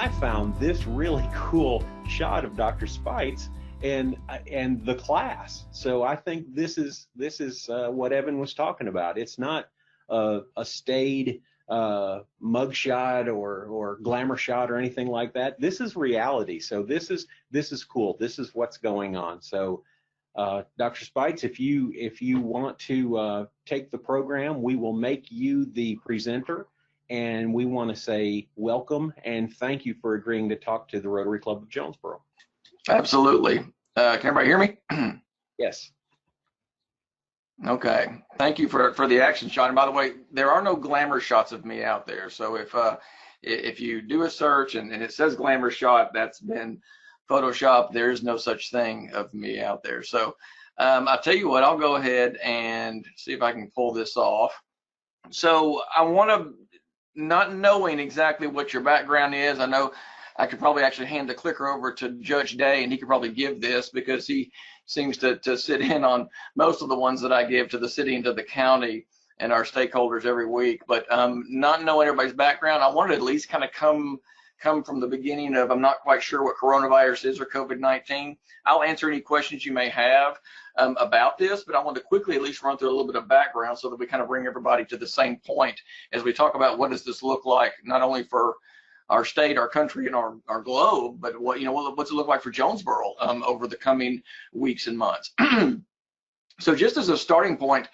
I found this really cool shot of Dr. Speights and the class. So I think this is what Evan was talking about. It's not a staid mugshot or glamour shot or anything like that. This is reality. So this is cool. This is what's going on. So Dr. Speights, if you want to take the program, we will make you the presenter, and we want to say welcome and thank you for agreeing to talk to the Rotary Club of Jonesboro. Absolutely. Can everybody hear me? Yes. Okay. Thank you for the action shot. And by the way, there are no glamour shots of me out there. So if you do a search and it says glamour shot, that's been Photoshop. There is no such thing of me out there. So I'll tell you what, I'll go ahead and see if I can pull this off. So I want to, not knowing exactly what your background is, I know I could probably actually hand the clicker over to Judge Day, and he could probably give this because he seems to sit in on most of the ones that I give to the city and to the county and our stakeholders every week. But not knowing everybody's background, I wanted to at least kind of come from the beginning of, I'm not quite sure what coronavirus is or COVID-19. I'll answer any questions you may have about this, but I want to quickly at least run through a little bit of background so that we kind of bring everybody to the same point as we talk about what does this look like, not only for our state, our country, and our globe, but what's it look like for Jonesboro over the coming weeks and months. So just as a starting point,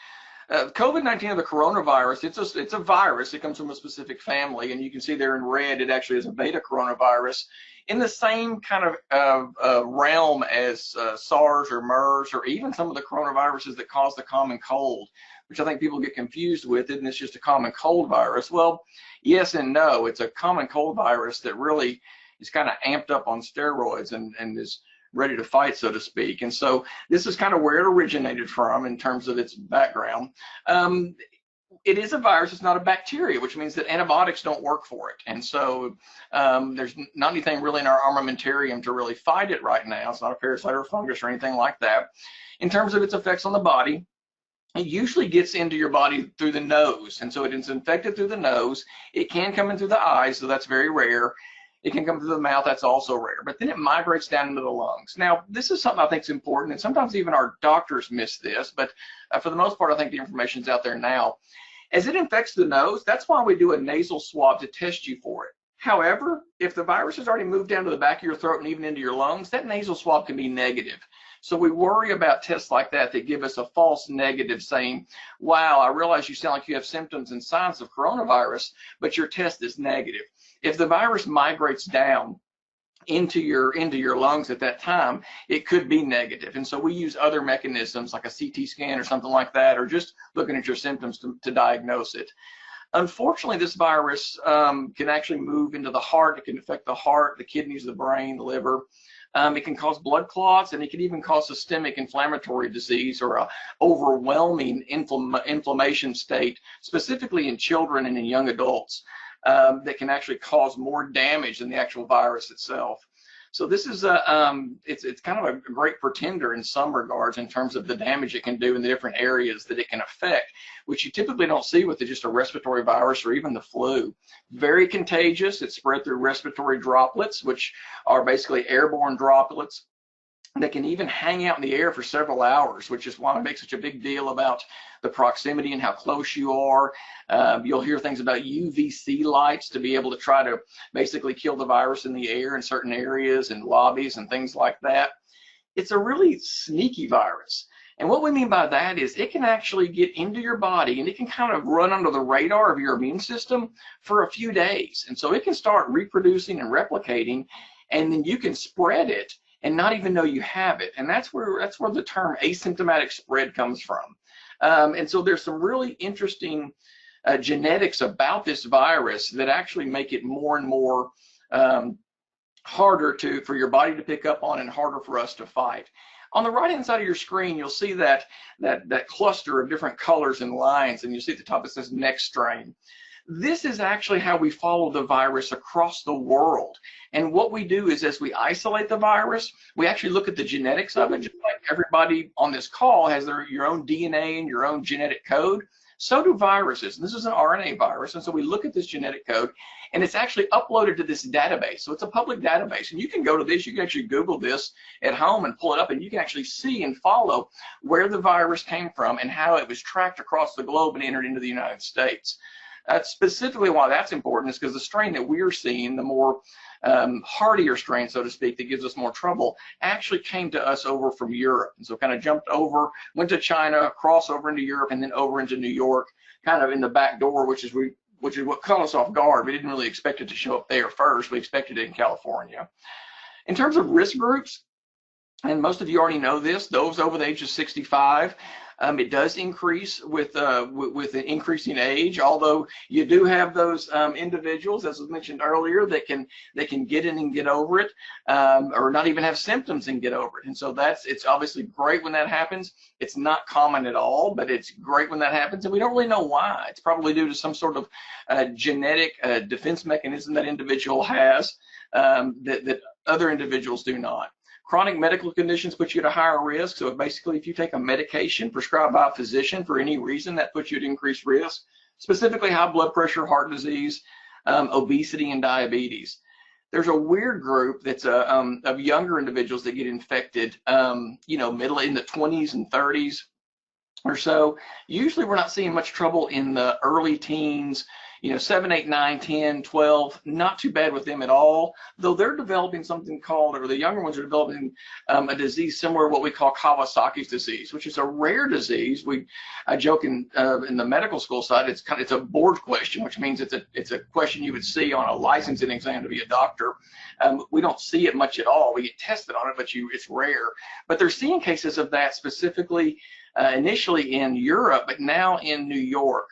COVID-19 or the coronavirus, it's a virus. It comes from a specific family, and you can see there in red, it actually is a beta coronavirus in the same kind of realm as SARS or MERS, or even some of the coronaviruses that cause the common cold, which I think people get confused with. Isn't this just a common cold virus? Well, yes and no. It's a common cold virus that really is kind of amped up on steroids and is ready to fight, so to speak. And so this is kind of where it originated from in terms of its background. It is a virus, it's not a bacteria, which means that antibiotics don't work for it. And so there's not anything really in our armamentarium to really fight it right now. It's not a parasite or fungus or anything like that. In terms of its effects on the body, it usually gets into your body through the nose. And so it is infected through the nose. It can come in through the eyes, so that's very rare. It can come through the mouth, that's also rare, but then it migrates down into the lungs. Now, this is something I think is important, and sometimes even our doctors miss this, but for the most part, I think the information's out there now. As it infects the nose, that's why we do a nasal swab to test you for it. However, if the virus has already moved down to the back of your throat and even into your lungs, that nasal swab can be negative. So we worry about tests like that give us a false negative saying, wow, I realize you sound like you have symptoms and signs of coronavirus, but your test is negative. If the virus migrates down into your lungs at that time, it could be negative. And so we use other mechanisms like a CT scan or something like that, or just looking at your symptoms to diagnose it. Unfortunately, this virus can actually move into the heart. It can affect the heart, the kidneys, the brain, the liver. It can cause blood clots, and it can even cause systemic inflammatory disease or a overwhelming inflammation state, specifically in children and in young adults. That can actually cause more damage than the actual virus itself. So this is it's kind of a great pretender in some regards in terms of the damage it can do in the different areas that it can affect, which you typically don't see with just a respiratory virus or even the flu. Very contagious. It's spread through respiratory droplets, which are basically airborne droplets that can even hang out in the air for several hours, which is why I make such a big deal about the proximity and how close you are. You'll hear things about UVC lights to be able to try to basically kill the virus in the air in certain areas and lobbies and things like that. It's a really sneaky virus. And what we mean by that is it can actually get into your body and it can kind of run under the radar of your immune system for a few days. And so it can start reproducing and replicating, and then you can spread it and not even know you have it. And that's where the term asymptomatic spread comes from. And so there's some really interesting genetics about this virus that actually make it more and more harder for your body to pick up on and harder for us to fight. On the right-hand side of your screen, you'll see that cluster of different colors and lines, and you see at the top it says next strain. This is actually how we follow the virus across the world. And what we do is, as we isolate the virus, we actually look at the genetics of it, just like everybody on this call has your own DNA and your own genetic code. So do viruses. And this is an RNA virus. And so we look at this genetic code, and it's actually uploaded to this database. So it's a public database. And you can go to this, you can actually Google this at home and pull it up, and you can actually see and follow where the virus came from and how it was tracked across the globe and entered into the United States. Specifically why that's important is because the strain that we're seeing, the more hardier strain, so to speak, that gives us more trouble, actually came to us over from Europe. And so kind of jumped over, went to China, crossed over into Europe, and then over into New York, kind of in the back door, which is what caught us off guard. We didn't really expect it to show up there first. We expected it in California. In terms of risk groups, and most of you already know this, those over the age of 65, it does increase with an increasing age, although you do have those individuals, as was mentioned earlier, that can get in and get over it, or not even have symptoms and get over it. And so it's obviously great when that happens. It's not common at all, but it's great when that happens, and we don't really know why. It's probably due to some sort of genetic defense mechanism that individual has that other individuals do not. Chronic medical conditions put you at a higher risk. So basically, if you take a medication prescribed by a physician for any reason, that puts you at increased risk, specifically high blood pressure, heart disease, obesity, and diabetes. There's a weird group that's of younger individuals that get infected, middle in the 20s and 30s or so. Usually we're not seeing much trouble in the early teens, 7, 8, 9, 10, 12, not too bad with them at all, though they're developing something called, or the younger ones are developing a disease similar to what we call Kawasaki's disease, which is a rare disease. I joke in the medical school side, it's a board question, which means it's a question you would see on a licensing exam to be a doctor. We don't see it much at all. We get tested on it, but it's rare. But they're seeing cases of that specifically initially in Europe, but now in New York.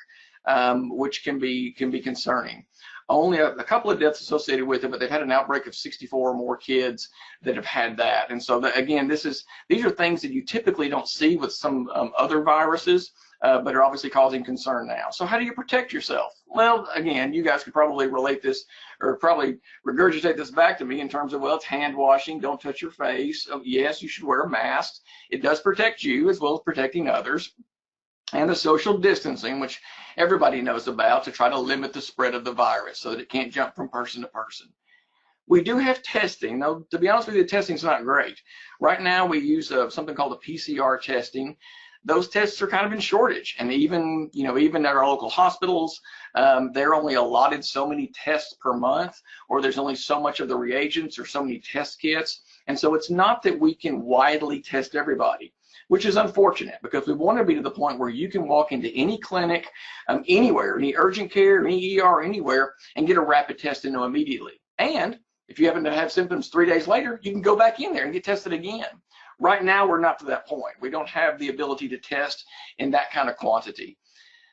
Which can be concerning. Only a couple of deaths associated with it, but they've had an outbreak of 64 or more kids that have had that. And so again, these are things that you typically don't see with some other viruses, but are obviously causing concern now. So how do you protect yourself? Well, again, you guys could probably relate this or probably regurgitate this back to me in terms of, well, it's hand washing, don't touch your face. Yes, you should wear a mask. It does protect you as well as protecting others. And the social distancing, which everybody knows about, to try to limit the spread of the virus so that it can't jump from person to person. We do have testing. Now, to be honest with you, the testing's not great. Right now, we use something called a PCR testing. Those tests are kind of in shortage, and even at our local hospitals, they're only allotted so many tests per month, or there's only so much of the reagents or so many test kits, and so it's not that we can widely test everybody, which is unfortunate, because we want to be to the point where you can walk into any clinic, anywhere, any urgent care, any ER, anywhere, and get a rapid test and know immediately. And if you happen to have symptoms 3 days later, you can go back in there and get tested again. Right now, we're not to that point. We don't have the ability to test in that kind of quantity.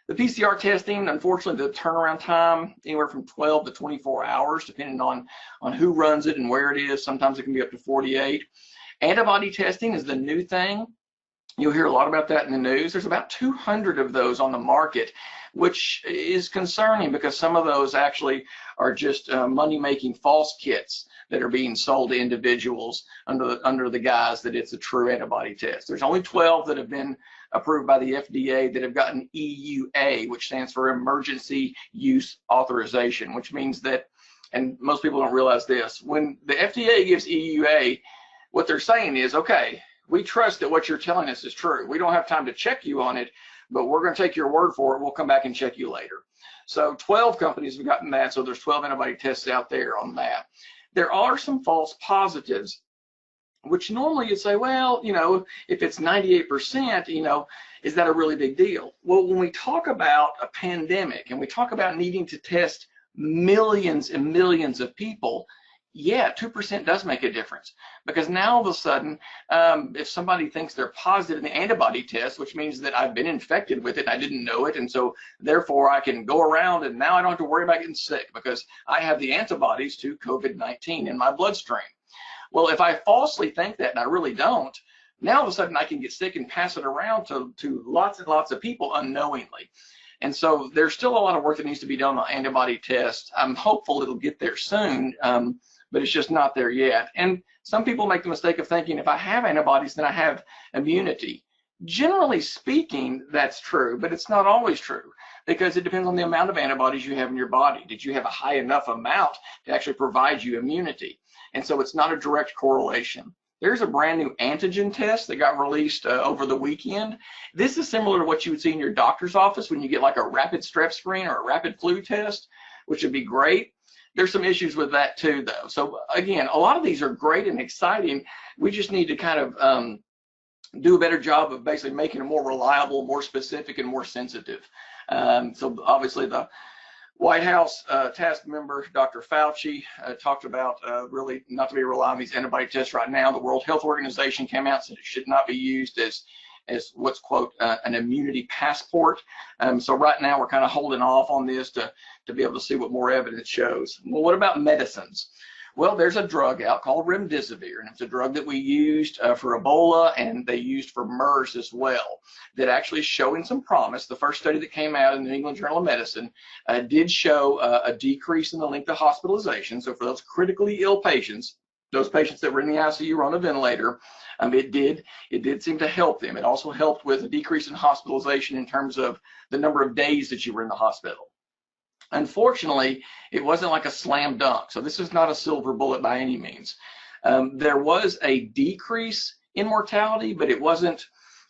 The PCR testing, unfortunately, the turnaround time, anywhere from 12 to 24 hours, depending on who runs it and where it is. Sometimes it can be up to 48. Antibody testing is the new thing. You'll hear a lot about that in the news. There's about 200 of those on the market, which is concerning because some of those actually are just money-making false kits that are being sold to individuals under the guise that it's a true antibody test. There's only 12 that have been approved by the FDA that have gotten EUA, which stands for Emergency Use Authorization, which means that, and most people don't realize this, when the FDA gives EUA, what they're saying is, okay, we trust that what you're telling us is true. We don't have time to check you on it, but we're going to take your word for it. We'll come back and check you later. So 12 companies have gotten that. So there's 12 antibody tests out there on that. There are some false positives, which normally you'd say, well, if it's 98%, is that a really big deal? Well, when we talk about a pandemic and we talk about needing to test millions and millions of people, yeah, 2% does make a difference, because now all of a sudden, if somebody thinks they're positive in the antibody test, which means that I've been infected with it and I didn't know it, and so therefore I can go around and now I don't have to worry about getting sick because I have the antibodies to COVID-19 in my bloodstream. Well, if I falsely think that and I really don't, now all of a sudden I can get sick and pass it around to lots and lots of people unknowingly. And so there's still a lot of work that needs to be done on antibody tests. I'm hopeful it'll get there soon. But it's just not there yet. And some people make the mistake of thinking if I have antibodies, then I have immunity. Generally speaking, that's true, but it's not always true because it depends on the amount of antibodies you have in your body. Did you have a high enough amount to actually provide you immunity? And so it's not a direct correlation. There's a brand new antigen test that got released over the weekend. This is similar to what you would see in your doctor's office when you get like a rapid strep screen or a rapid flu test, which would be great. There's some issues with that too, though. So again, a lot of these are great and exciting. We just need to kind of do a better job of basically making it more reliable, more specific, and more sensitive. So obviously the White House task member, Dr. Fauci, talked about really not to be relying on these antibody tests right now. The World Health Organization came out and said it should not be used as what's, quote, an immunity passport. So right now we're kind of holding off on this to be able to see what more evidence shows. Well, what about medicines? Well, there's a drug out called remdesivir, and it's a drug that we used for Ebola, and they used for MERS as well, that actually is showing some promise. The first study that came out in the New England Journal of Medicine did show a decrease in the length of hospitalization. So for those critically ill patients, those patients that were in the ICU or on a ventilator, it did seem to help them. It also helped with a decrease in hospitalization in terms of the number of days that you were in the hospital. Unfortunately, it wasn't like a slam dunk. So this is not a silver bullet by any means. There was a decrease in mortality, but it wasn't,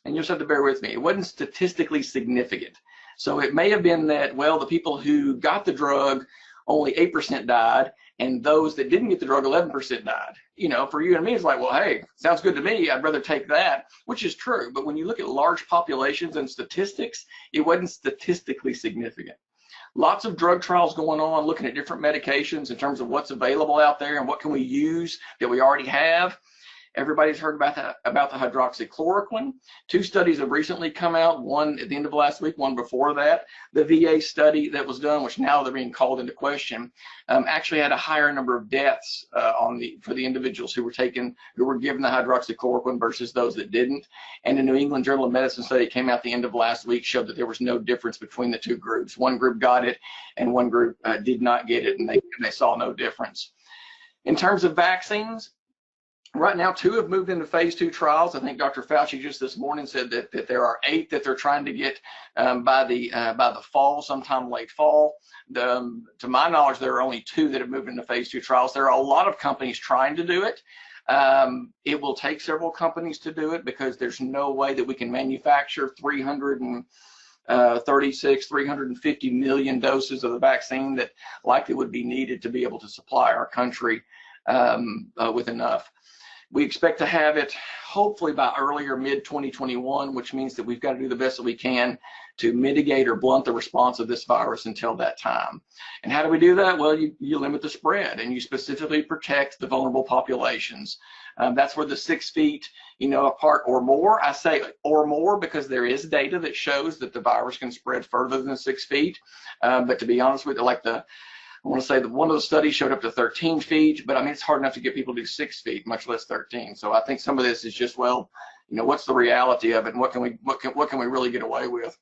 and you'll just have to bear with me, it wasn't statistically significant. So it may have been that, well, the people who got the drug, only 8% died, and those that didn't get the drug, 11% died. You know, for you and me, it's like, well, hey, sounds good to me. I'd rather take that, which is true. But when you look at large populations and statistics, it wasn't statistically significant. Lots of drug trials going on, looking at different medications in terms of what's available out there and what can we use that we already have. Everybody's heard about the hydroxychloroquine. 2 studies have recently come out, one at the end of last week, one before that. The VA study that was done, which now they're being called into question, actually had a higher number of deaths for the individuals who were given the hydroxychloroquine versus those that didn't. And the New England Journal of Medicine study that came out the end of last week showed that there was no difference between the 2 groups. One group got it and one group did not get it, and they saw no difference. In terms of vaccines, right now, 2 have moved into phase 2 trials. I think Dr. Fauci just this morning said that there are 8 that they're trying to get by the fall, sometime late fall. To my knowledge, there are only 2 that have moved into phase 2 trials. There are a lot of companies trying to do it. It will take several companies to do it because there's no way that we can manufacture 350 million doses of the vaccine that likely would be needed to be able to supply our country with enough. We expect to have it hopefully by early or mid 2021, which means that we've got to do the best that we can to mitigate or blunt the response of this virus until that time. And how do we do that? Well, you limit the spread and you specifically protect the vulnerable populations. That's where the 6 feet, apart or more. I say or more because there is data that shows that the virus can spread further than 6 feet. But to be honest with you, I want to say that one of the studies showed up to 13 feet, but I mean, it's hard enough to get people to do 6 feet, much less 13. So I think some of this is just, well, what's the reality of it and what can we really get away with?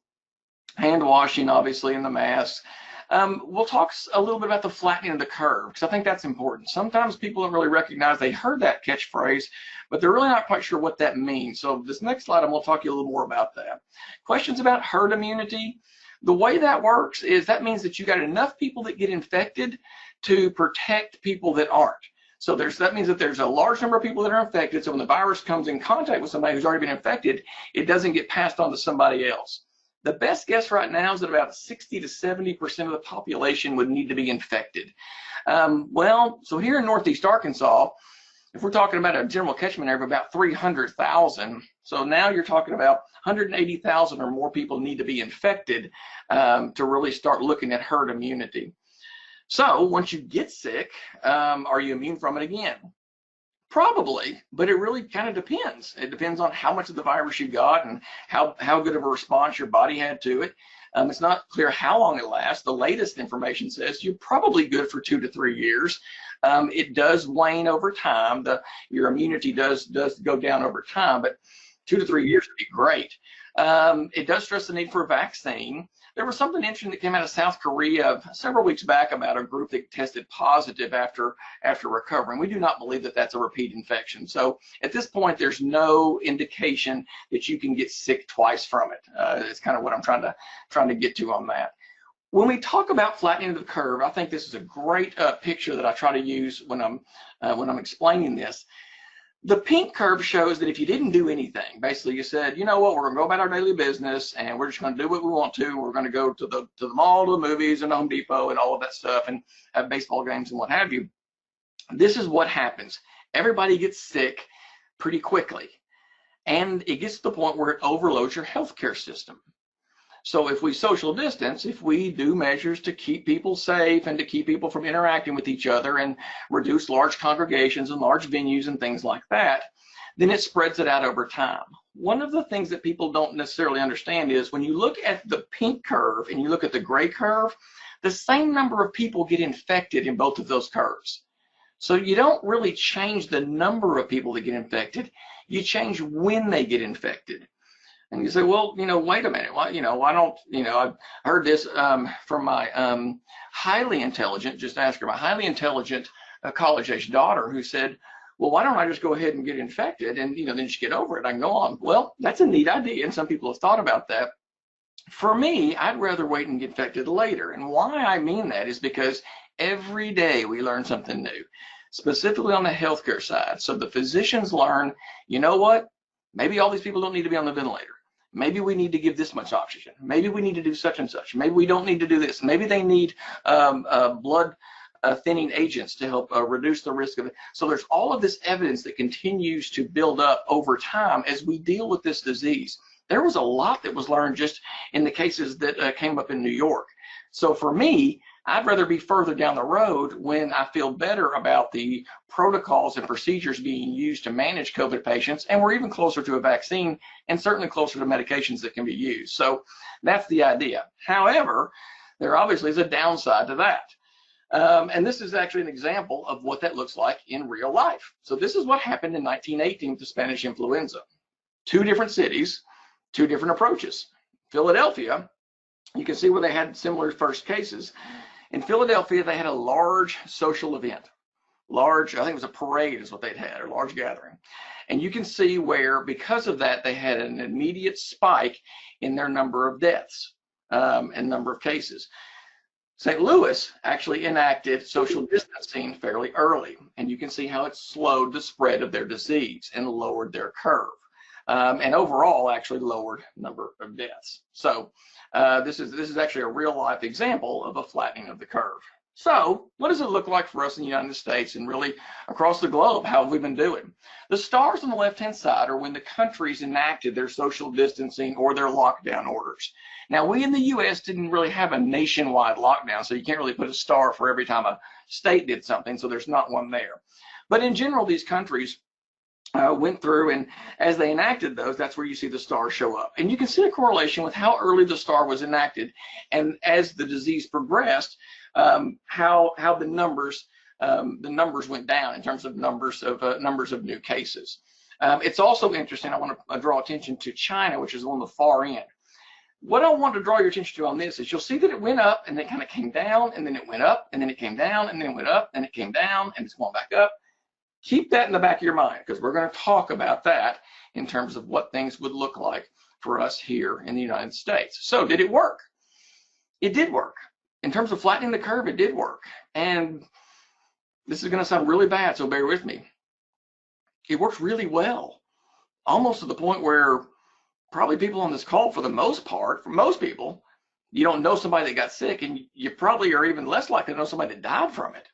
Hand washing, obviously, and the masks. We'll talk a little bit about the flattening of the curve, because I think that's important. Sometimes people don't really recognize they heard that catchphrase, but they're really not quite sure what that means. So this next slide, I'm going to talk to you a little more about that. Questions about herd immunity. The way that works is that means that you got enough people that get infected to protect people that aren't. So that means that there's a large number of people that are infected. So when the virus comes in contact with somebody who's already been infected, it doesn't get passed on to somebody else. The best guess right now is that about 60 to 70% of the population would need to be infected. So here in Northeast Arkansas, if we're talking about a general catchment area of about 300,000, so now you're talking about 180,000 or more people need to be infected to really start looking at herd immunity. So once you get sick, are you immune from it again? Probably, but it really kind of depends. It depends on how much of the virus you got and how good of a response your body had to it. It's not clear how long it lasts. The latest information says you're probably good for 2 to 3 years. It does wane over time. Your immunity does go down over time, but 2 to 3 years would be great. It does stress the need for a vaccine. there was something interesting that came out of South Korea several weeks back about a group that tested positive after recovering. We do not believe that that's a repeat infection. So at this point, there's no indication that you can get sick twice from it. It's kind of what I'm trying to get to on that. When we talk about flattening of the curve, I think this is a great picture that I try to use when I'm explaining this. The pink curve shows that if you didn't do anything, basically you said, you know what, we're going to go about our daily business and we're just going to do what we want to. We're going to go to the mall, to the movies, and Home Depot, and all of that stuff, and have baseball games and what have you. This is what happens. Everybody gets sick pretty quickly, and it gets to the point where it overloads your healthcare system. So if we social distance, if we do measures to keep people safe and to keep people from interacting with each other and reduce large congregations and large venues and things like that, then it spreads it out over time. One of the things that people don't necessarily understand is when you look at the pink curve and you look at the gray curve, the same number of people get infected in both of those curves. So you don't really change the number of people that get infected, you change when they get infected. And you say, well, wait a minute. Why don't, I've heard this from my highly intelligent, just ask her, my highly intelligent college-age daughter who said, well, why don't I just go ahead and get infected and, then just get over it. I can go on. Well, that's a neat idea, and some people have thought about that. For me, I'd rather wait and get infected later. And why I mean that is because every day we learn something new, specifically on the healthcare side. So the physicians learn, you know what? Maybe all these people don't need to be on the ventilator. Maybe we need to give this much oxygen. Maybe we need to do such and such. Maybe we don't need to do this. Maybe they need blood thinning agents to help reduce the risk of it. So there's all of this evidence that continues to build up over time as we deal with this disease. There was a lot that was learned just in the cases that came up in New York. So for me, I'd rather be further down the road when I feel better about the protocols and procedures being used to manage COVID patients, and we're even closer to a vaccine and certainly closer to medications that can be used. So that's the idea. However, there obviously is a downside to that. And this is actually an example of what that looks like in real life. So this is what happened in 1918 with the Spanish influenza. 2 different cities, 2 different approaches. Philadelphia, you can see where they had similar first cases. In Philadelphia, they had a large social event. Large, I think it was a parade is what they'd had, or large gathering. And you can see where, because of that, they had an immediate spike in their number of deaths and number of cases. St. Louis actually enacted social distancing fairly early, and you can see how it slowed the spread of their disease and lowered their curve. And overall actually lowered number of deaths. So this is actually a real life example of a flattening of the curve. So what does it look like for us in the United States and really across the globe? How have we been doing? The stars on the left-hand side are when the countries enacted their social distancing or their lockdown orders. Now, we in the U.S. didn't really have a nationwide lockdown, so you can't really put a star for every time a state did something, so there's not one there. But in general, these countries went through, and as they enacted those, that's where you see the stars show up. And you can see a correlation with how early the star was enacted, and as the disease progressed, how the numbers went down in terms of numbers of new cases. It's also interesting. I want to draw attention to China, which is on the far end. What I want to draw your attention to on this is you'll see that it went up and then kind of came down, and then it went up and then it came down and then it went up and it came down and it's going back up. Keep that in the back of your mind, because we're going to talk about that in terms of what things would look like for us here in the United States. So did it work? It did work. In terms of flattening the curve, it did work. And this is going to sound really bad, so bear with me. It works really well, almost to the point where probably people on this call, for the most part, for most people, you don't know somebody that got sick, and you probably are even less likely to know somebody that died from it.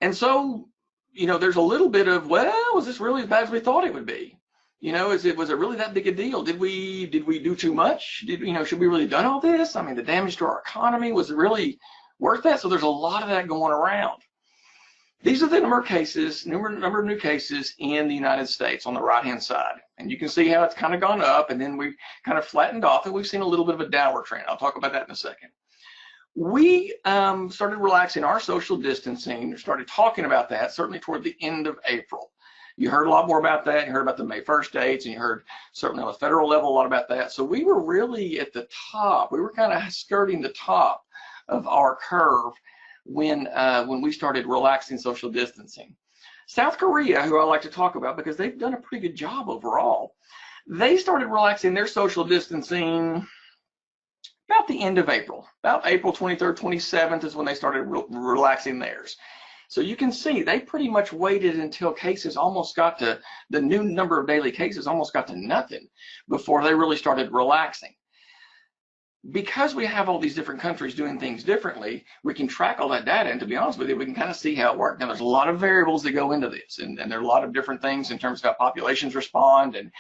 And so, there's a little bit of, well, was this really as bad as we thought it would be? Was it really that big a deal? Did we do too much? Should we really done all this? I mean, the damage to our economy, was it really worth that? So there's a lot of that going around. These are the number of new cases in the United States on the right-hand side. And you can see how it's kind of gone up, and then we kind of flattened off, and we've seen a little bit of a downward trend. I'll talk about that in a second. We started relaxing our social distancing, started talking about that certainly toward the end of April. You heard a lot more about that. You heard about the May 1st dates, and you heard certainly on the federal level a lot about that. So we were really at the top. We were kind of skirting the top of our curve when we started relaxing social distancing. South Korea, who I like to talk about because they've done a pretty good job overall, they started relaxing their social distancing about the end of April. About April 23rd, 27th is when they started relaxing theirs. So you can see they pretty much waited until cases almost got to, the new number of daily cases almost got to nothing before they really started relaxing. Because we have all these different countries doing things differently, we can track all that data, and to be honest with you, we can kind of see how it works. Now, there's a lot of variables that go into this, and there are a lot of different things in terms of how populations respond, and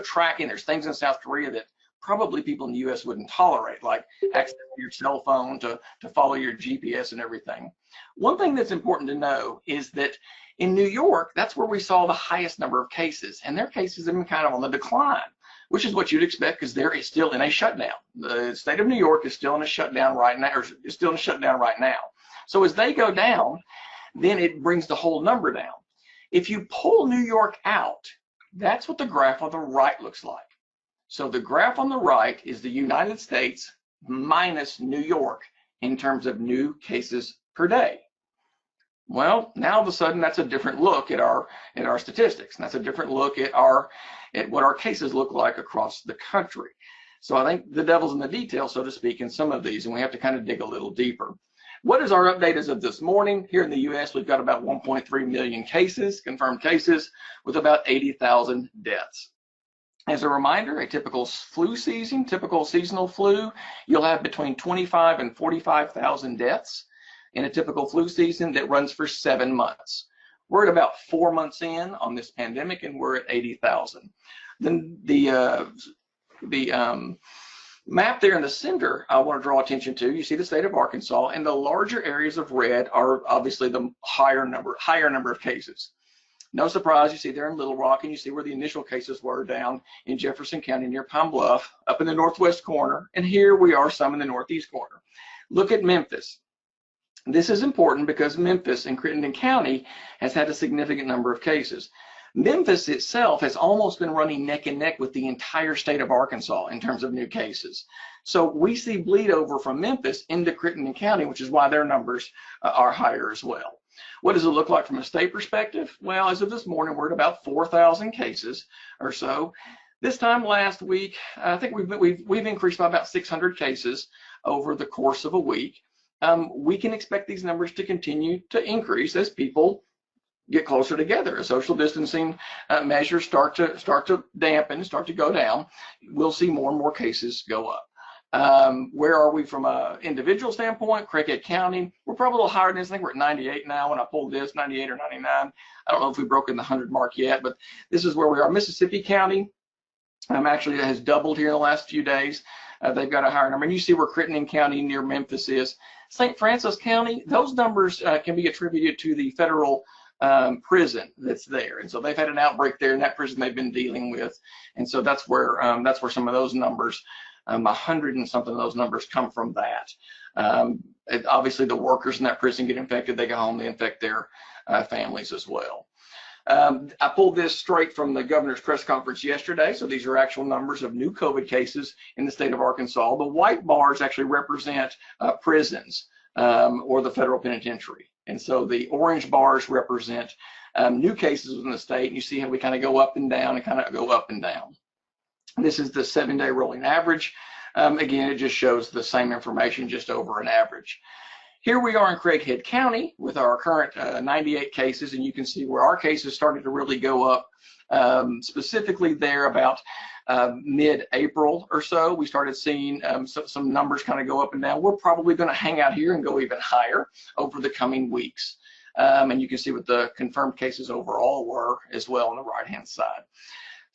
tracking. There's things in South Korea that probably people in the U.S. wouldn't tolerate, like access to your cell phone to follow your GPS and everything. One thing that's important to know is that in New York, that's where we saw the highest number of cases, and their cases have been kind of on the decline, which is what you'd expect because they're still in a shutdown. The state of New York is still in a shutdown right now, or is still in a shutdown right now. So as they go down, then it brings the whole number down. If you pull New York out, that's what the graph on the right looks like. So the graph on the right is the United States minus New York in terms of new cases per day. Well, now all of a sudden that's a different look at our statistics. And that's a different look at what our cases look like across the country. So I think the devil's in the details, so to speak, in some of these, and we have to kind of dig a little deeper. What is our update as of this morning? Here in the U.S., we've got about 1.3 million cases, confirmed cases, with about 80,000 deaths. As a reminder, a typical flu season, typical seasonal flu, you'll have between 25 and 45,000 deaths in a typical flu season that runs for 7 months. We're at about 4 months in on this pandemic, and we're at 80,000. Then the map there in the center, I want to draw attention to. You see the state of Arkansas, and the larger areas of red are obviously the higher number of cases. No surprise, you see there in Little Rock, and you see where the initial cases were down in Jefferson County near Pine Bluff, up in the northwest corner, and here we are some in the northeast corner. Look at Memphis. This is important because Memphis in Crittenden County has had a significant number of cases. Memphis itself has almost been running neck and neck with the entire state of Arkansas in terms of new cases. So we see bleed over from Memphis into Crittenden County, which is why their numbers are higher as well. What does it look like from a state perspective? Well, as of this morning, we're at about 4,000 cases or so. This time last week, I think we've increased by about 600 cases over the course of a week. We can expect these numbers to continue to increase as people get closer together. As social distancing measures start to dampen, start to go down, we'll see more and more cases go up. Where are we from an individual standpoint? Craighead County, we're probably a little higher than this. I think we're at 98 now. When I pulled this, 98 or 99. I don't know if we've broken the 100 mark yet, but this is where we are. Mississippi County actually has doubled here in the last few days. They've got a higher number. And you see where Crittenden County near Memphis is. St. Francis County, those numbers can be attributed to the federal prison that's there, and so they've had an outbreak there in that prison they've been dealing with, and so that's where some of those numbers, 100 and something of those numbers come from that. Obviously, the workers in that prison get infected, they go home, they infect their families as well. I pulled this straight from the governor's press conference yesterday, so these are actual numbers of new COVID cases in the state of Arkansas. The white bars actually represent prisons or the federal penitentiary, and so the orange bars represent new cases within the state, and you see how we kind of go up and down and kind of go up and down. This is the 7-day rolling average. Again, it just shows the same information just over an average. Here we are in Craighead County with our current 98 cases, and you can see where our cases started to really go up, specifically there about mid-April or so. We started seeing some numbers kind of go up and down. We're probably going to hang out here and go even higher over the coming weeks. And you can see what the confirmed cases overall were as well on the right-hand side.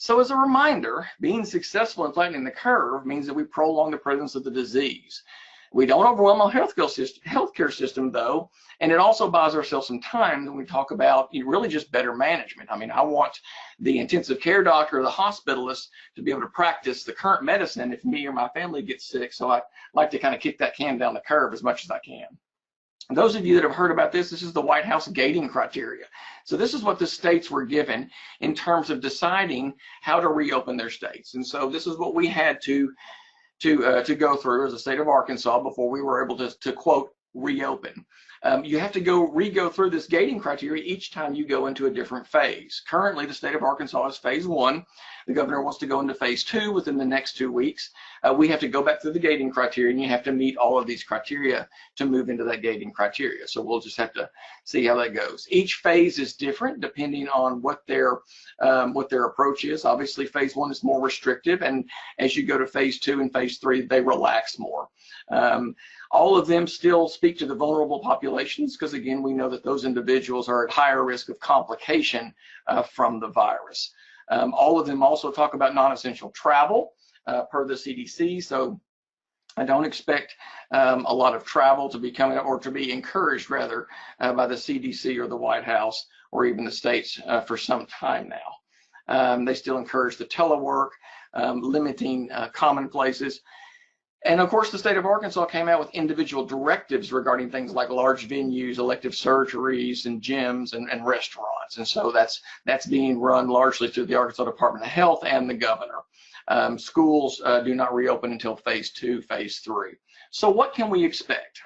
So as a reminder, being successful in flattening the curve means that we prolong the presence of the disease. We don't overwhelm our healthcare system, though, and it also buys ourselves some time when we talk about really just better management. I mean, I want the intensive care doctor or the hospitalist to be able to practice the current medicine if me or my family gets sick, so I like to kind of kick that can down the curve as much as I can. Those of you that have heard about this, this is the White House gating criteria. So this is what the states were given in terms of deciding how to reopen their states. And so this is what we had to go through as a state of Arkansas before we were able to quote, reopen. You have to re-go through this gating criteria each time you go into a different phase. Currently, the state of Arkansas is phase 1. The governor wants to go into phase 2 within the next 2 weeks. We have to go back through the gating criteria, and you have to meet all of these criteria to move into that gating criteria. So we'll just have to see how that goes. Each phase is different depending on what their approach is. Obviously, phase 1 is more restrictive, and as you go to phase 2 and phase 3, they relax more. All of them still speak to the vulnerable populations because, again, we know that those individuals are at higher risk of complication from the virus. All of them also talk about non-essential travel per the CDC. So I don't expect a lot of travel to be coming, or to be encouraged rather, by the CDC or the White House or even the states for some time now. They still encourage the telework, limiting common places. And of course, the state of Arkansas came out with individual directives regarding things like large venues, elective surgeries, and gyms and restaurants. And so that's being run largely through the Arkansas Department of Health and the governor. Schools do not reopen until phase 2, phase 3. So what can we expect?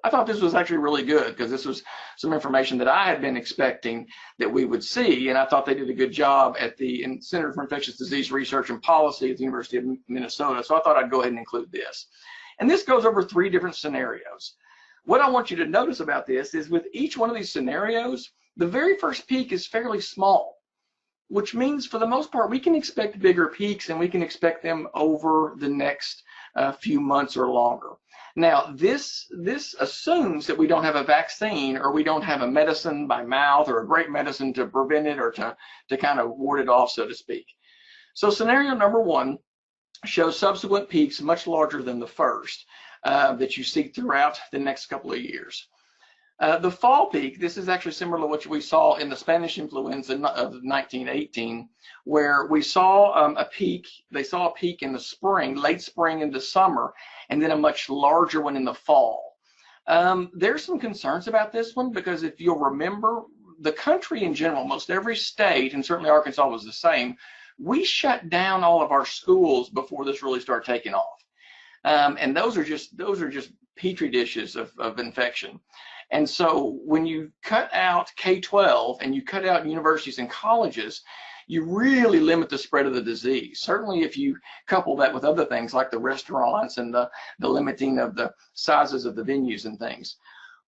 I thought this was actually really good because this was some information that I had been expecting that we would see, and I thought they did a good job at the Center for Infectious Disease Research and Policy at the University of Minnesota, so I thought I'd go ahead and include this. And this goes over 3 different scenarios. What I want you to notice about this is with each one of these scenarios, the very first peak is fairly small, which means for the most part, we can expect bigger peaks, and we can expect them over the next few months or longer. Now, this assumes that we don't have a vaccine, or we don't have a medicine by mouth, or a great medicine to prevent it, or to kind of ward it off, so to speak. So scenario number 1 shows subsequent peaks much larger than the first that you see throughout the next couple of years. The fall peak, this is actually similar to what we saw in the Spanish influenza of 1918, where we saw a peak. They saw a peak in the spring, late spring into summer, and then a much larger one in the fall. There's some concerns about this one because if you'll remember, the country in general, most every state, and certainly Arkansas was the same, we shut down all of our schools before this really started taking off. And those are just petri dishes of infection. And so when you cut out K-12 and you cut out universities and colleges, you really limit the spread of the disease. Certainly if you couple that with other things like the restaurants and the limiting of the sizes of the venues and things.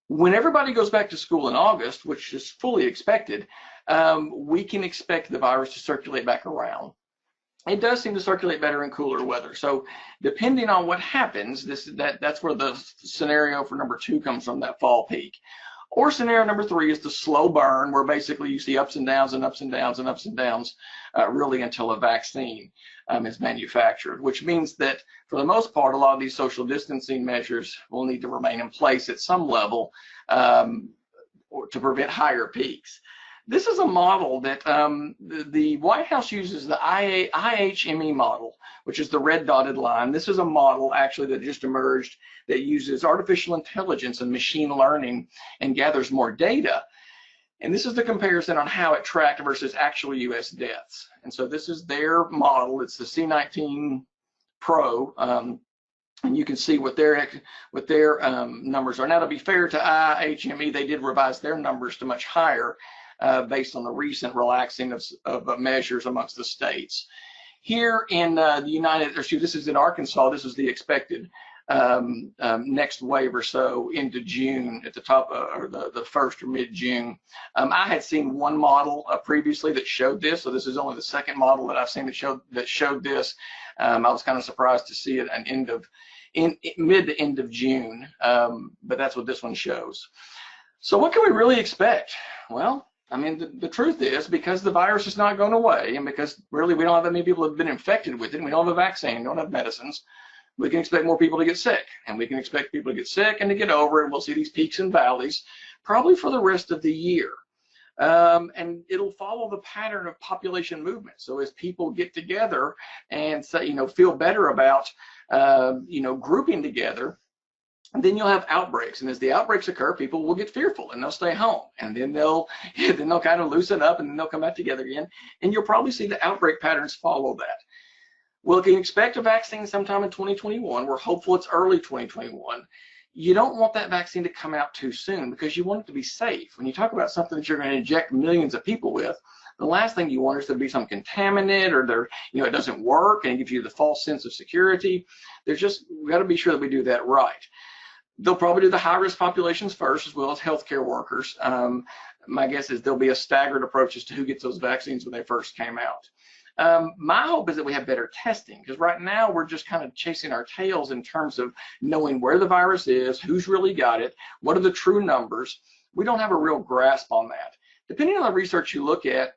When everybody goes back to school in August, which is fully expected, we can expect the virus to circulate back around. It does seem to circulate better in cooler weather. So depending on what happens, that's where the scenario for number 2 comes from, that fall peak. Or scenario number 3 is the slow burn, where basically you see ups and downs and ups and downs and ups and downs, really until a vaccine is manufactured, which means that for the most part, a lot of these social distancing measures will need to remain in place at some level or to prevent higher peaks. This is a model that the White House uses, the IHME model, which is the red dotted line. This is a model actually that just emerged that uses artificial intelligence and machine learning and gathers more data. And this is the comparison on how it tracked versus actual U.S. deaths. And so this is their model. It's the C19 Pro. And you can see what their numbers are. Now, to be fair to IHME, they did revise their numbers to much higher based on the recent relaxing of measures amongst the states. Here in this is in Arkansas, this is the expected next wave or so into June at the top or the 1st or mid-June. I had seen one model previously that showed this, so this is only the second model that I've seen that showed this. I was kind of surprised to see it at mid to end of June, but that's what this one shows. So what can we really expect? Well, I mean, the truth is, because the virus is not going away, and because really we don't have that many people who have been infected with it, and we don't have a vaccine, we don't have medicines, we can expect more people to get sick, and we can expect people to get sick and to get over it, and we'll see these peaks and valleys probably for the rest of the year. And it'll follow the pattern of population movement. So as people get together and say, feel better about, grouping together, And then you'll have outbreaks, and as the outbreaks occur, people will get fearful and they'll stay home, and then they'll kind of loosen up, and then they'll come back together again, and you'll probably see the outbreak patterns follow that. Well, you can expect a vaccine sometime in 2021. We're hopeful it's early 2021. You don't want that vaccine to come out too soon because you want it to be safe. When you talk about something that you're going to inject millions of people with, the last thing you want is to be some contaminant, or it doesn't work and it gives you the false sense of security. We've got to be sure that we do that right. They'll probably do the high-risk populations first, as well as healthcare workers. My guess is there'll be a staggered approach as to who gets those vaccines when they first came out. My hope is that we have better testing, because right now we're just kind of chasing our tails in terms of knowing where the virus is, who's really got it, what are the true numbers. We don't have a real grasp on that. Depending on the research you look at,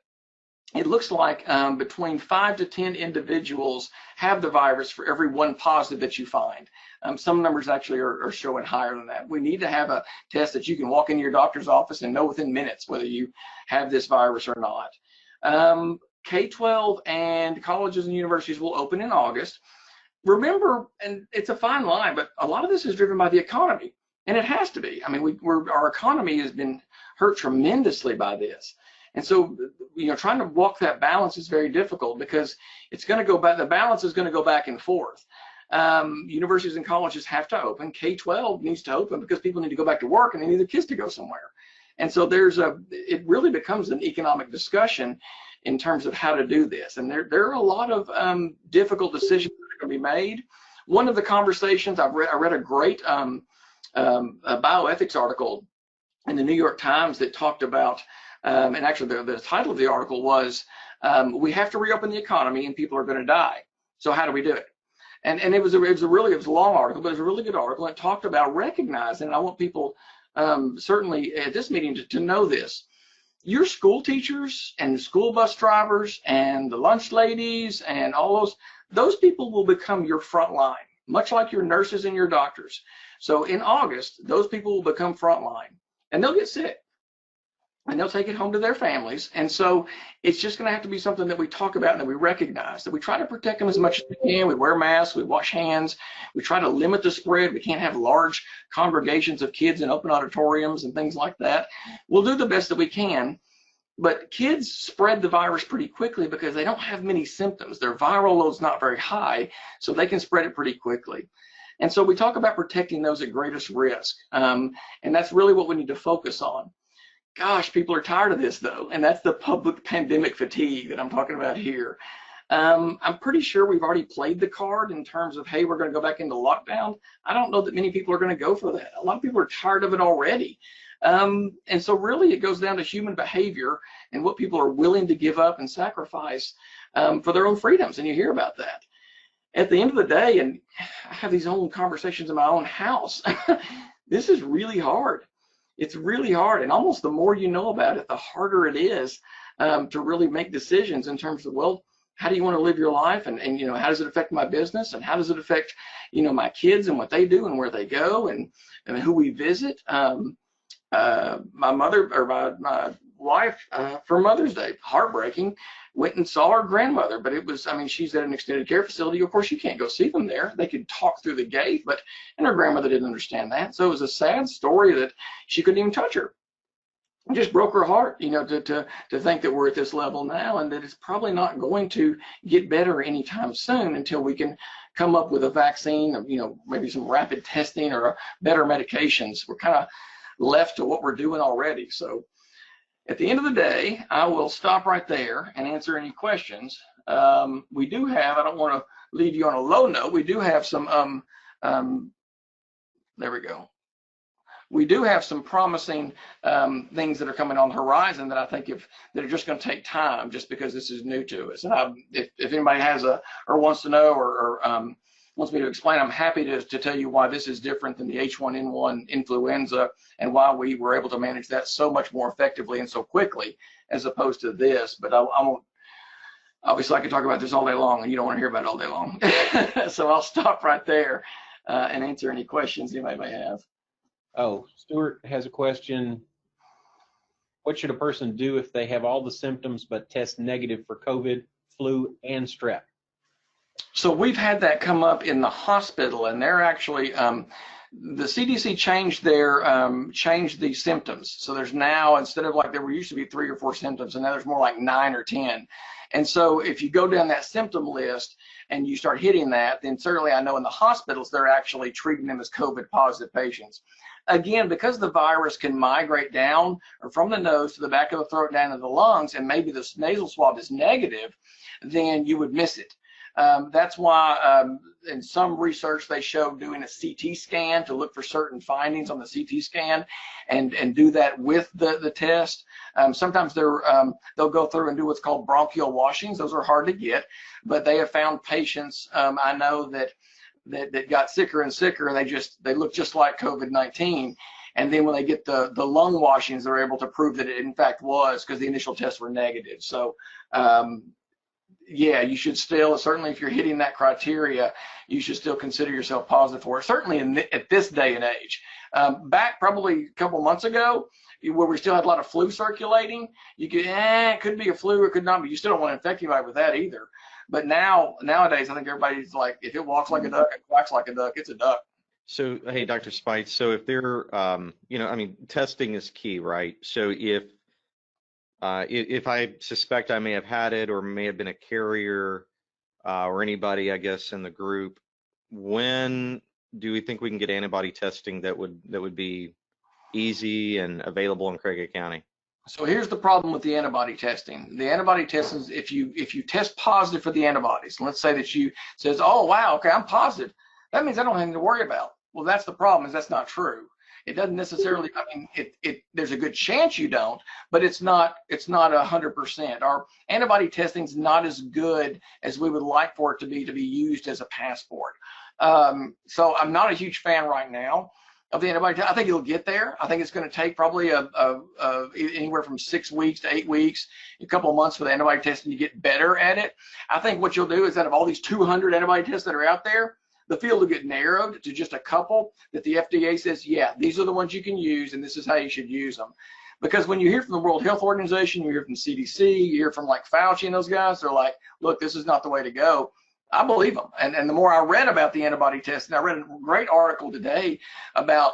it looks like between 5 to 10 individuals have the virus for every one positive that you find. Some numbers actually are showing higher than that. We need to have a test that you can walk into your doctor's office and know within minutes whether you have this virus or not. K-12 and colleges and universities will open in August. Remember, and it's a fine line, but a lot of this is driven by the economy, and it has to be. I mean, our economy has been hurt tremendously by this. And so, trying to walk that balance is very difficult, because it's going to go back, the balance is going to go back and forth. Universities and colleges have to open. K-12 needs to open because people need to go back to work and they need their kids to go somewhere. And so it really becomes an economic discussion in terms of how to do this. And there are a lot of difficult decisions that are going to be made. One of the conversations I read a great a bioethics article in the New York Times that talked about, and actually the title of the article was, we have to reopen the economy and people are going to die. So how do we do it? And it was a long article, but it was a really good article. It talked about recognizing, and I want people certainly at this meeting to know this. Your school teachers and the school bus drivers and the lunch ladies and all those people will become your front line, much like your nurses and your doctors. So in August, those people will become front line, and they'll get sick, and they'll take it home to their families. And so it's just going to have to be something that we talk about and that we recognize, that we try to protect them as much as we can. We wear masks, we wash hands, we try to limit the spread. We can't have large congregations of kids in open auditoriums and things like that. We'll do the best that we can, but kids spread the virus pretty quickly because they don't have many symptoms. Their viral load's not very high, so they can spread it pretty quickly. And so we talk about protecting those at greatest risk, and that's really what we need to focus on. Gosh, people are tired of this though, and that's the public pandemic fatigue that I'm talking about here. I'm pretty sure we've already played the card in terms of, hey, we're going to go back into lockdown. I don't know that many people are going to go for that. A lot of people are tired of it already. And so really it goes down to human behavior and what people are willing to give up and sacrifice for their own freedoms, and you hear about that. At the end of the day, and I have these own conversations in my own house, this is really hard. It's really hard, and almost the more you know about it, the harder it is to really make decisions in terms of, well, how do you want to live your life, and how does it affect my business, and how does it affect my kids and what they do and where they go and who we visit. My mother, or my wife, for Mother's Day, heartbreaking, went and saw her grandmother, but it was, she's at an extended care facility. Of course, you can't go see them there. They could talk through the gate, and her grandmother didn't understand that. So it was a sad story that she couldn't even touch her. It just broke her heart, to think that we're at this level now, and that it's probably not going to get better anytime soon until we can come up with a vaccine, or, maybe some rapid testing or better medications. We're kind of left to what we're doing already. So at the end of the day, I will stop right there and answer any questions. We do have, I don't want to leave you on a low note, we do have some, there we go. We do have some promising things that are coming on the horizon that I think that are just going to take time, just because this is new to us. And if anybody has or wants to know or wants me to explain, I'm happy to tell you why this is different than the H1N1 influenza and why we were able to manage that so much more effectively and so quickly as opposed to this. But I won't, obviously I could talk about this all day long, and you don't want to hear about it all day long. So I'll stop right there and answer any questions anybody may have. Oh, Stuart has a question. What should a person do if they have all the symptoms but test negative for COVID, flu, and strep? So we've had that come up in the hospital, and they're actually the CDC changed changed the symptoms. So there's now, instead of like there were used to be 3 or 4 symptoms, and now there's more like 9 or 10. And so if you go down that symptom list and you start hitting that, then certainly I know in the hospitals they're actually treating them as COVID positive patients. Again, because the virus can migrate down or from the nose to the back of the throat down to the lungs, and maybe the nasal swab is negative, then you would miss it. That's why in some research they showed doing a CT scan to look for certain findings on the CT scan and do that with the test. Sometimes they'll go through and do what's called bronchial washings. Those are hard to get, but they have found patients I know that got sicker and sicker, and they look just like COVID-19. And then when they get the lung washings, they're able to prove that it in fact was, because the initial tests were negative. So yeah, you should still, certainly if you're hitting that criteria, you should still consider yourself positive for it, certainly at this day and age. Back probably a couple months ago, where we still had a lot of flu circulating, you could, it could be a flu or it could not be. You still don't want to infect anybody with that either. But nowadays, I think everybody's like, if it walks like a duck, it quacks like a duck, it's a duck. So, hey, Dr. Speights, so if they're, you know, I mean, testing is key, right? So if I suspect I may have had it or may have been a carrier or anybody, I guess, in the group, when do we think we can get antibody testing that would be easy and available in Craighead County? So here's the problem with the antibody testing. The antibody testing is if you test positive for the antibodies, let's say that you says, oh wow, okay, I'm positive. That means I don't have anything to worry about. Well, that's the problem, is that's not true. It doesn't necessarily, I mean, there's a good chance you don't, but it's not 100%. Our antibody testing is not as good as we would like for it to be used as a passport. So I'm not a huge fan right now of the antibody test. I think it'll get there. I think it's going to take probably anywhere from 6 weeks to 8 weeks, a couple of months for the antibody testing to get better at it. I think what you'll do is out of all these 200 antibody tests that are out there, the field will get narrowed to just a couple that the FDA says, yeah, these are the ones you can use, and this is how you should use them. Because when you hear from the World Health Organization, you hear from CDC, you hear from like Fauci and those guys, they're like, look, this is not the way to go. I believe them. And the more I read about the antibody testing, I read a great article today about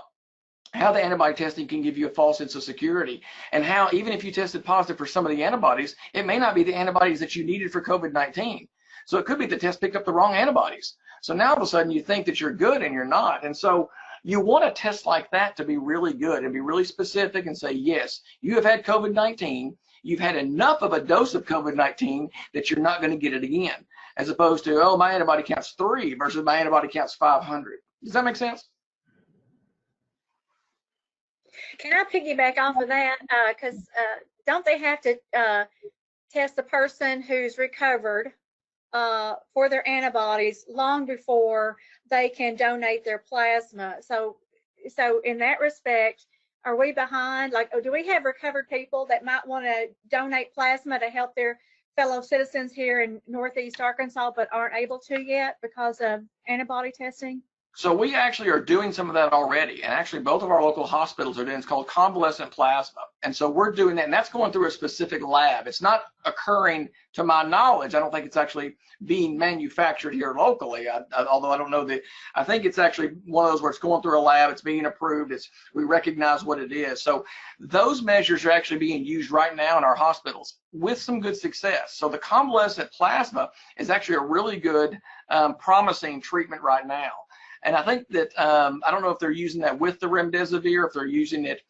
how the antibody testing can give you a false sense of security, and how even if you tested positive for some of the antibodies, it may not be the antibodies that you needed for COVID-19. So it could be the test picked up the wrong antibodies. So now all of a sudden you think that you're good and you're not. And so you want a test like that to be really good and be really specific and say, yes, you have had COVID-19. You've had enough of a dose of COVID-19 that you're not going to get it again, as opposed to, oh, my antibody counts 3 versus my antibody counts 500. Does that make sense? Can I piggyback off of that? Because don't they have to test the person who's recovered for their antibodies long before they can donate their plasma? So in that respect, are we behind? Like, do we have recovered people that might want to donate plasma to help their fellow citizens here in Northeast Arkansas, but aren't able to yet because of antibody testing? So we actually are doing some of that already, and actually both of our local hospitals are doing, it's called convalescent plasma. And so we're doing that, and that's going through a specific lab. It's not occurring, to my knowledge, I don't think it's actually being manufactured here locally, although I don't know that, I think it's actually one of those where it's going through a lab, it's being approved, we recognize what it is. So those measures are actually being used right now in our hospitals with some good success. So the convalescent plasma is actually a really good, promising treatment right now. And I think that, I don't know if they're using that with the remdesivir, if they're using it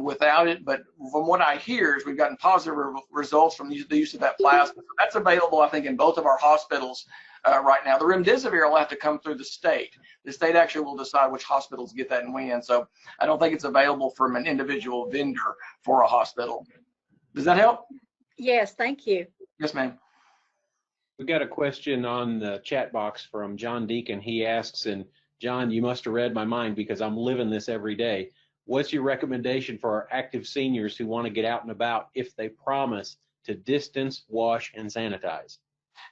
without it, but from what I hear is we've gotten positive results from the use of that plasma. That's available, I think, in both of our hospitals right now. The remdesivir will have to come through the state. The state actually will decide which hospitals get that and when. So I don't think it's available from an individual vendor for a hospital. Does that help? Yes, thank you. Yes, ma'am. We got a question on the chat box from John Deacon. He asks, and John, you must have read my mind because I'm living this every day. What's your recommendation for our active seniors who want to get out and about if they promise to distance, wash, and sanitize?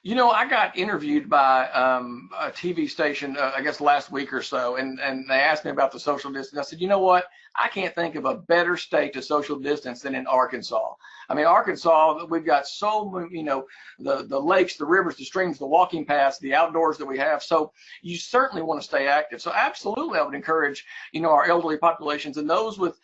You know, I got interviewed by a TV station, I guess last week or so, and they asked me about the social distance. I said, you know what? I can't think of a better state to social distance than in Arkansas. I mean, Arkansas, we've got so many, you know, the lakes, the rivers, the streams, the walking paths, the outdoors that we have. So you certainly want to stay active. So absolutely, I would encourage, you know, our elderly populations and those with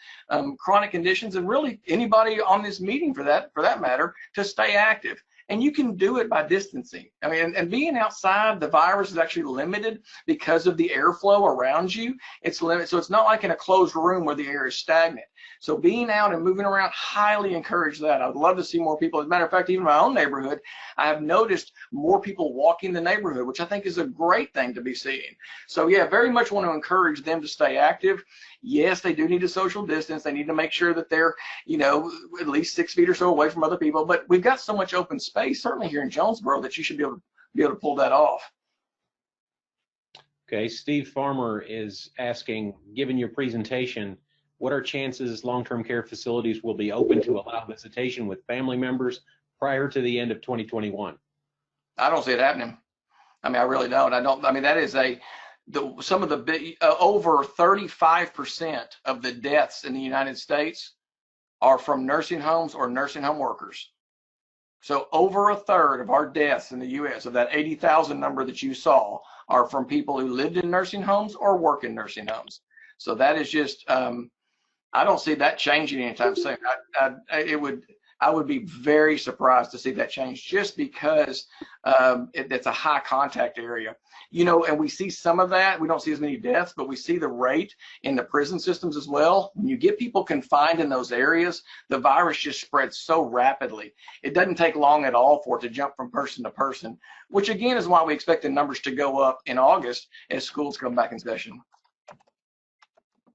chronic conditions, and really anybody on this meeting for that matter, to stay active. And you can do it by distancing. I mean, and being outside, the virus is actually limited because of the airflow around you. It's limited, so it's not like in a closed room where the air is stagnant. So being out and moving around, highly encourage that. I would love to see more people. As a matter of fact, even in my own neighborhood, I have noticed more people walking the neighborhood, which I think is a great thing to be seeing. So yeah, very much want to encourage them to stay active. Yes, they do need to social distance. They need to make sure that they're, you know, at least 6 feet or so away from other people. But we've got so much open space, certainly here in Jonesboro, that you should be able to pull that off. Okay, Steve Farmer is asking, given your presentation, what are chances long-term care facilities will be open to allow visitation with family members prior to the end of 2021? I don't see it happening. I mean, I really don't. I mean, that is some of the big, over 35% of the deaths in the United States are from nursing homes or nursing home workers. So over a third of our deaths in the U.S., of that 80,000 number that you saw, are from people who lived in nursing homes or work in nursing homes. So that is just, I don't see that changing anytime soon. I would be very surprised to see that change, just because it's a high contact area. You know, and we see some of that. We don't see as many deaths, but we see the rate in the prison systems as well. When you get people confined in those areas, the virus just spreads so rapidly. It doesn't take long at all for it to jump from person to person, which again is why we expect the numbers to go up in August as schools come back in session.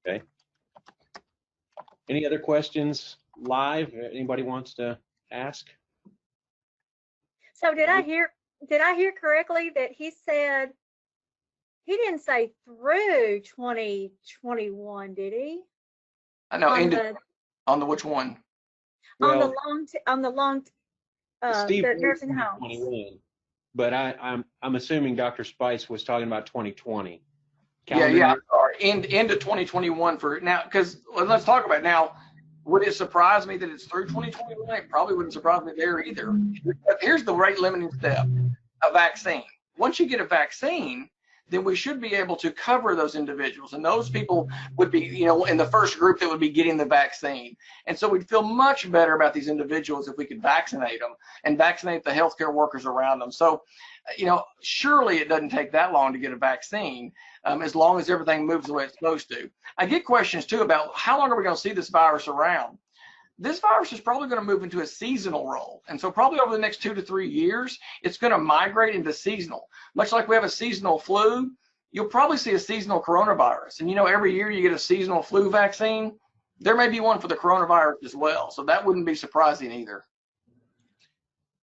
Okay. Any other questions live? Anybody wants to ask? So did I hear correctly that he said, he didn't say through 2021, did he? I know. On the which one? Well, on the long Steve, the nursing homes. 2021, but I'm assuming Dr. Speights was talking about 2020. Yeah. Into 2021 for now, because let's talk about it now. Would it surprise me that it's through 2021? It probably wouldn't surprise me there either. But here's the rate limiting step: a vaccine. Once you get a vaccine, then we should be able to cover those individuals, and those people would be, you know, in the first group that would be getting the vaccine. And so we'd feel much better about these individuals if we could vaccinate them and vaccinate the healthcare workers around them. So, you know, surely it doesn't take that long to get a vaccine, as long as everything moves the way it's supposed to. I get questions too about how long are we going to see this virus around? This virus is probably going to move into a seasonal role. And so probably over the next 2 to 3 years, it's going to migrate into seasonal. Much like we have a seasonal flu, you'll probably see a seasonal coronavirus. And you know, every year you get a seasonal flu vaccine, there may be one for the coronavirus as well. So that wouldn't be surprising either.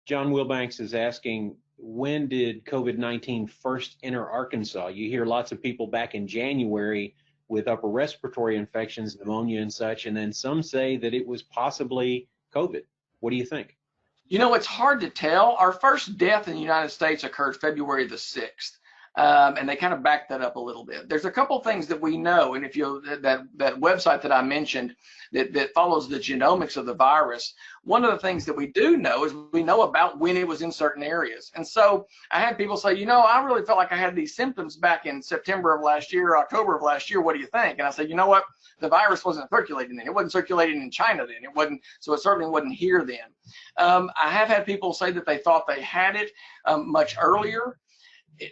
John Wilbanks is asking, when did COVID-19 first enter Arkansas? You hear lots of people back in January with upper respiratory infections, pneumonia and such, and then some say that it was possibly COVID. What do you think? You know, it's hard to tell. Our first death in the United States occurred February the 6th. And they kind of backed that up a little bit. There's a couple things that we know, and if you that website that I mentioned that follows the genomics of the virus, one of the things that we do know is we know about when it was in certain areas. And so I had people say, you know, I really felt like I had these symptoms back in September of last year, October of last year. What do you think? And I said, you know what? The virus wasn't circulating then. It wasn't circulating in China then. It wasn't, so it certainly wasn't here then. I have had people say that they thought they had it much earlier.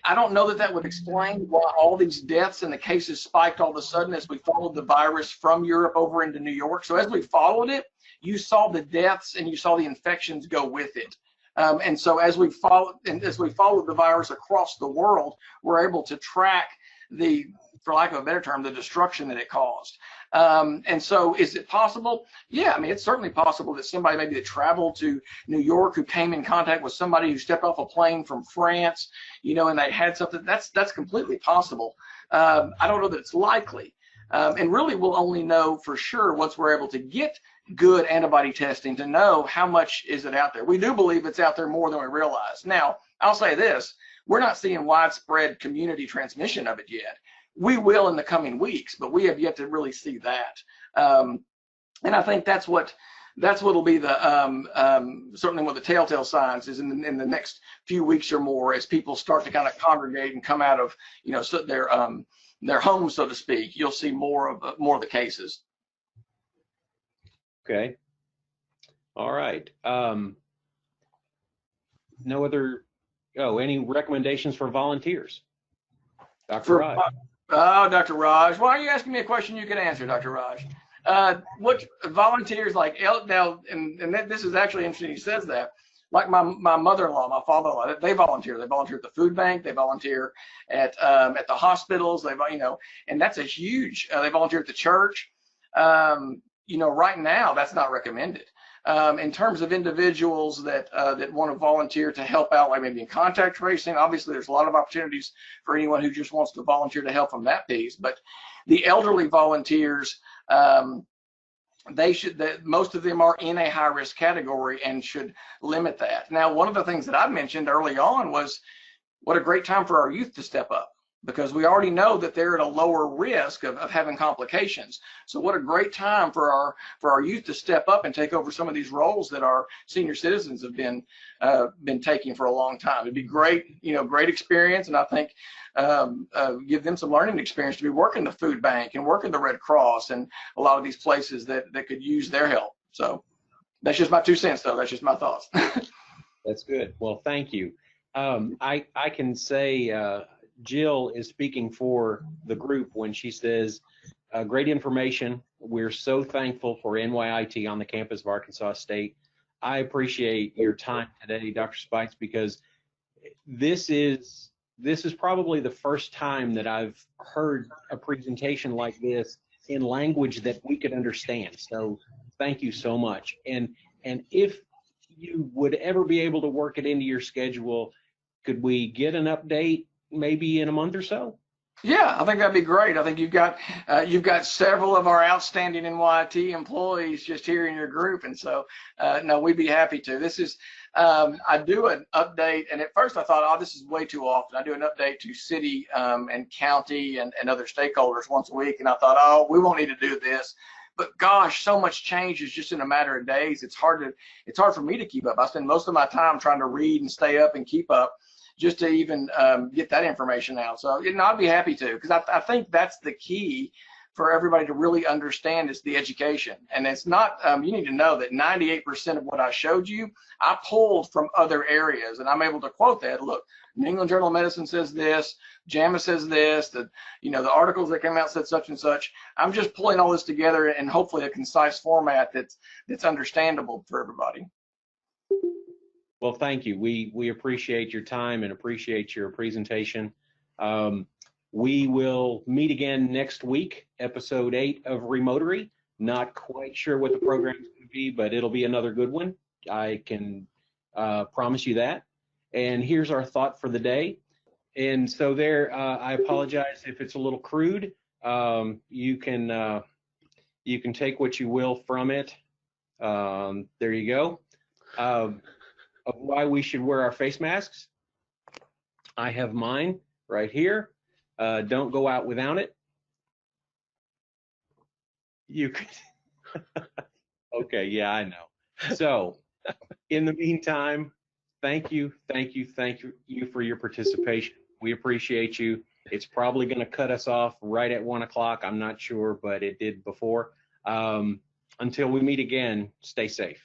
I don't know that that would explain why all these deaths and the cases spiked all of a sudden as we followed the virus from Europe over into New York. So as we followed it, you saw the deaths and you saw the infections go with it. And so as we followed the virus across the world, we're able to track the, for lack of a better term, the destruction that it caused. And so is it possible? Yeah, I mean, it's certainly possible that somebody maybe that traveled to New York who came in contact with somebody who stepped off a plane from France, you know, and they had something, that's completely possible. I don't know that it's likely. And really we'll only know for sure once we're able to get good antibody testing to know how much is it out there. We do believe it's out there more than we realize. Now, I'll say this, we're not seeing widespread community transmission of it yet. We will in the coming weeks, but we have yet to really see that. And I think that's what'll be the certainly one of the telltale signs is in the next few weeks or more, as people start to kind of congregate and come out of, you know, so their homes, so to speak. You'll see more of the cases. Okay. All right. No other. Oh, any recommendations for volunteers, Dr. Raj? Oh, Dr. Raj, why are you asking me a question you can answer, Dr. Raj? What volunteers like now, and this is actually interesting. He says that, like my mother-in-law, my father-in-law, they volunteer. They volunteer at the food bank. They volunteer at the hospitals. You know, and that's a huge. They volunteer at the church. You know, right now that's not recommended. In terms of individuals that want to volunteer to help out, like maybe in contact tracing, obviously there's a lot of opportunities for anyone who just wants to volunteer to help from that piece. But the elderly volunteers, most of them are in a high-risk category and should limit that. Now, one of the things that I mentioned early on was what a great time for our youth to step up, because we already know that they're at a lower risk of having complications. So what a great time for our youth to step up and take over some of these roles that our senior citizens have been taking for a long time. It'd be great, you know, great experience, and I think give them some learning experience to be working the food bank and working the Red Cross and a lot of these places that could use their help. So that's just my 2 cents, though. That's just my thoughts. That's good. Well, thank you. I can say Jill is speaking for the group when she says, great information. We're so thankful for NYIT on the campus of Arkansas State. I appreciate your time today, Dr. Speights, because this is probably the first time that I've heard a presentation like this in language that we could understand. So thank you so much. And if you would ever be able to work it into your schedule, could we get an update maybe in a month or so? Yeah, I think that'd be great. I think you've got several of our outstanding NYIT employees just here in your group, and so no, we'd be happy to. This is I do an update, and at first I thought, oh, this is way too often. I do an update to city and county and other stakeholders once a week, and I thought, oh, we won't need to do this. But gosh, so much changes just in a matter of days. It's hard for me to keep up. I spend most of my time trying to read and stay up and keep up, just to even get that information out. So, you know, I'd be happy to, because I think that's the key for everybody to really understand is the education. And it's not, you need to know that 98% of what I showed you, I pulled from other areas, and I'm able to quote that. Look, New England Journal of Medicine says this, JAMA says this, the articles that came out said such and such. I'm just pulling all this together in hopefully a concise format that's understandable for everybody. Well, thank you. We appreciate your time and appreciate your presentation. We will meet again next week, episode 8 of Rotary. Not quite sure what the program is going to be, but it'll be another good one. I can promise you that. And here's our thought for the day. And so there, I apologize if it's a little crude. You can take what you will from it. There you go. Of why we should wear our face masks. I have mine right here. Don't go out without it. You could. Okay, yeah, I know. So in the meantime, thank you for your participation. We appreciate you. It's probably going to cut us off right at 1 o'clock. I'm not sure, but it did before. Until we meet again, stay safe.